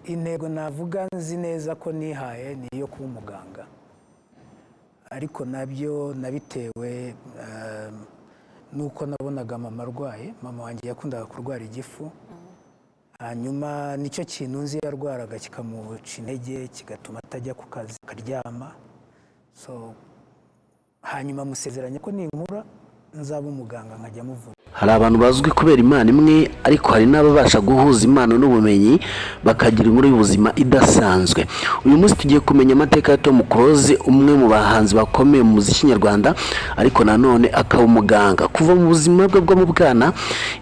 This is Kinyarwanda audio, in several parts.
intego navuga nzi neza ko nihaye ni iyo kuba umuganga, ariko nabyo nabitewe nuko nabonaga mama arwaye. Mama wanjye yakundaga kurwara igifu, hanyuma nicyo kintu nzi yarwaraga kikamuca intege kigatuma atajya ku kazi akaryama. So hanyuma musezeranya ko ninkura nzaba umuganga nkajya muvura. Hari abantu bazwi kubera Imana imwe, ariko hari n'ababasha guhuza impano n'ubumenyi bakagira inkuru y'ubuzima idasanzwe. Uyu munsi tugiye kumenya amateka ya Tom Close, umwe mu bahanzi bakomeye mu muziki nyarwanda, ariko nanone akaba umuganga. Kuva mu buzima bwe bwo mu bwana,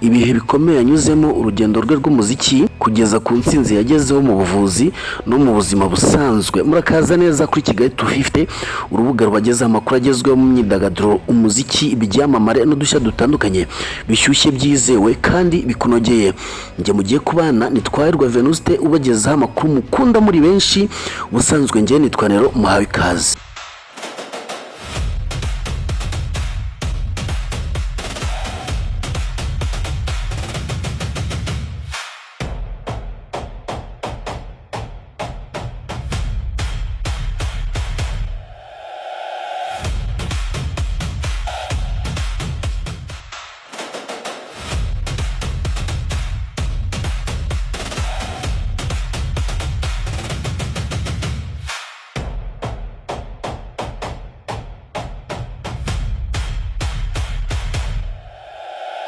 ibihe bikomeye yanyuzemo, urugendo rwe rw'umuziki kugeza ku ntsinzi yagezeho mu buvuzi no mu buzima busanzwe. Murakaza neza kuri Kigali 250, urubuga rubagezaho amakuru agezweho mu myidagaduro, umuziki, ibyamamare n'udushya dutandukanye bishyushye byizewe kandi bikunogeye. Njye mugiye kubana nitwarirwa Venuste ubagezaho amakuru mukunda muri benshi. Ubusanzwe njye nitwa Nero, muhawe ikaze.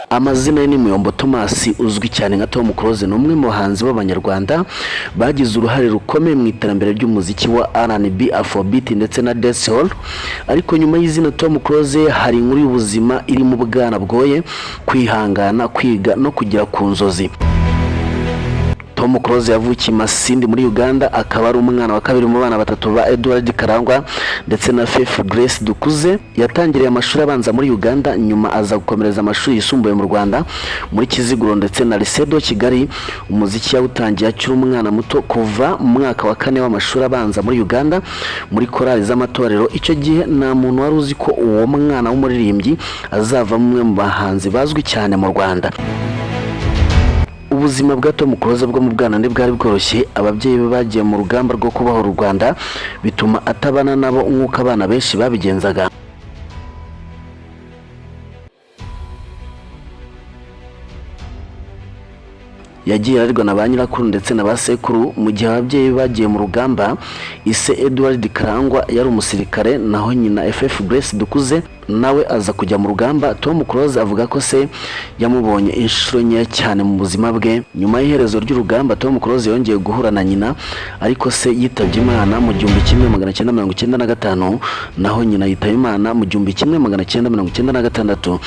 Amazina ye ni Muyombo Thomas, uzwi cyane nka Tom Close. Ni umwe mu bahanzi b'abanyarwanda bagize uruhare rukomeye mu iterambere ry'umuziki wa R&B, Afrobeat ndetse na Dancehall. Ariko nyuma y'izina Tom Close hari inkuru y'ubuzima iri mu bwana bwoye, kwihangana, kwiga no kugera ku nzozi. Tom Close yavukiye Masindi muri Uganda, akaba ari umwana wa kabiri mu bana batatu ba Edward Karangwa ndetse na Faith Grace Dukuze. Yatangiriye amashuri abanza muri Uganda, nyuma aza gukomereza amashuri yisumbuye mu Rwanda muri Kiziguro ndetse na Lycée Kigali. Umuziki yawutangiye akiri umwana muto, kuva mu mwaka wa 4 w'amashuri abanza muri Uganda muri korali z'amatorero. Icyo gihe nta muntu wari uzi ko uwo mwana w'umuririmbyi azava umwe mu bahanzi bazwi cyane mu Rwanda. Ubuzima bwa Tom Close bwo mu bwana bwari bworoshye. Ababyeyi be bagiye mu rugamba rwo kubaho u Rwanda, bituma atabana nabo nk'uko abana benshi babigenzaga. Yagiye arirwa na ba nyirakuru ndetse na ba sekuru. Mu gihe ababyeyi bagiye mu rugamba, ise Edward Karangwa yari umusirikare, naho nyina FF Grace Dukuze nawe aza kujya mu rugamba. Tom Close avuga ko se yamubonye inshuro nke cyane mu buzima bwe. Nyuma y'iherezo ry'urugamba, Tom Close yongeye guhura na nyina, ariko se yitabye Imana mu 1995, naho nyina yitaba Imana mu 1996.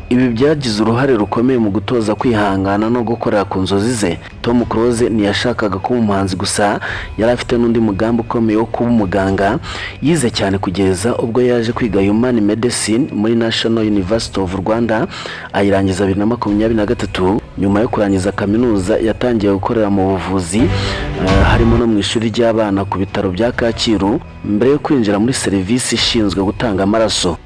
Ibi byagize uruhare rukomeye mu gutoza kwihangana no gukorera ku nzozi ze. Tom Close ntiyashakaga kuba umuhanzi gusa, yari afite n'undi mugambi ukomeye wo kuba umuganga. Yize cyane kugeza ubwo yaje kwiga Human Medicine muri National University of Rwanda, ayirangiza 2023. Nyuma yo kurangiza kaminuza, yatangiye gukorera mu buvuzi, harimo no mu ishuri ry'abana ku bitaro bya Kacyiru, mbere yo kwinjira muri serivisi ishinzwe gutanga amaraso.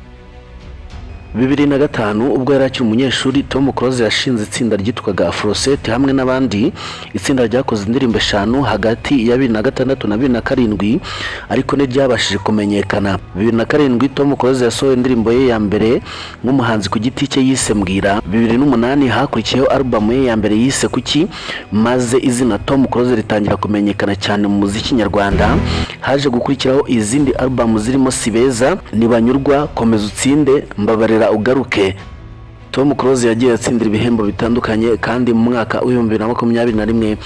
2005 ubwo yari akiri umunyeshuri, Tom Close yashinze itsinda ryitwaga Afroset hamwe n'abandi. Itsinda ryakoze indirimbo 5 hagati ya 2006 na 2007, ariko ntiryabashije kumenyekana. 2007 Tom Close yasohoye indirimbo ye ya mbere nk'umuhanzi ku giti cye yise Mbwira. 2008 hakurikiyeho album ye ya mbere yise Kuki, maze izina Tom Close ritangira kumenyekana cyane mu muziki nyarwanda. Haje gukurikiraho izindi album zirimo Sibeza, Nibanyurwa, Komeza Utsinde, Mbabarira Ugaruke. Tom Close yagiye atsindira ibihembo bitandukanye, kandi mu mwaka wa 2021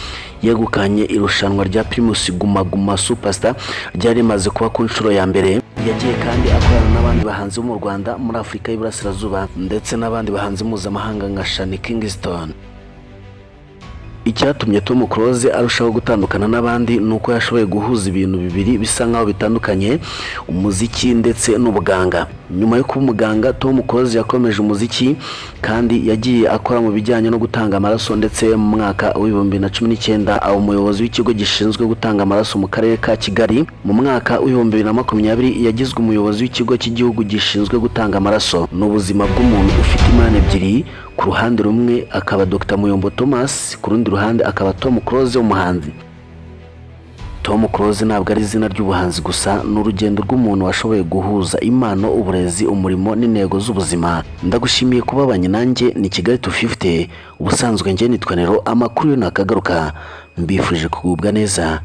yegukanye irushanwa rya Primus Guma Guma Superstar ryari rimaze kuba ku nshuro ya mbere. Yagiye kandi akorana n'abandi bahanzi bo mu Rwanda, muri Afurika y'Iburasirazuba ndetse n'abandi bahanzi mpuzamahanga nka Shani Kingston. Icyatumye Tom Close arushaho gutandukana n'abandi nuko yashoboye guhuza ibintu bibiri bisa nkaho bitandukanye, umuziki ndetse n'ubuganga. Nyuma yo kuba umuganga, Tom Close yakomeje umuziki kandi yagiye akora mu bijyanye no gutanga amaraso, ndetse mu mwaka wa 2019 aba umuyobozi w'ikigo gishinzwe gutanga amaraso mu karere ka Kigali. Mu mwaka wa 2020 yagizwe umuyobozi w'ikigo cy'igihugu gishinzwe gutanga amaraso. N'ubuzima bw'umuntu ufite imana ebyiri, ku ruhande rumwe akaba Dr Muyombo Thomas, ku rundi ruhande akaba Tom Close umuhanzi. Tom Close ntabwo ari izina ry'ubuhanzi gusa, ni urugendo rw'umuntu washoboye guhuza impano, uburezi, umurimo n'intego z'ubuzima. Ndagushimiye kubabanye nanjye, ni Kigali 250. Ubusanzwe njye nitwa Nero, amakuru yo nakagaruka, mbifurije kugubwa neza.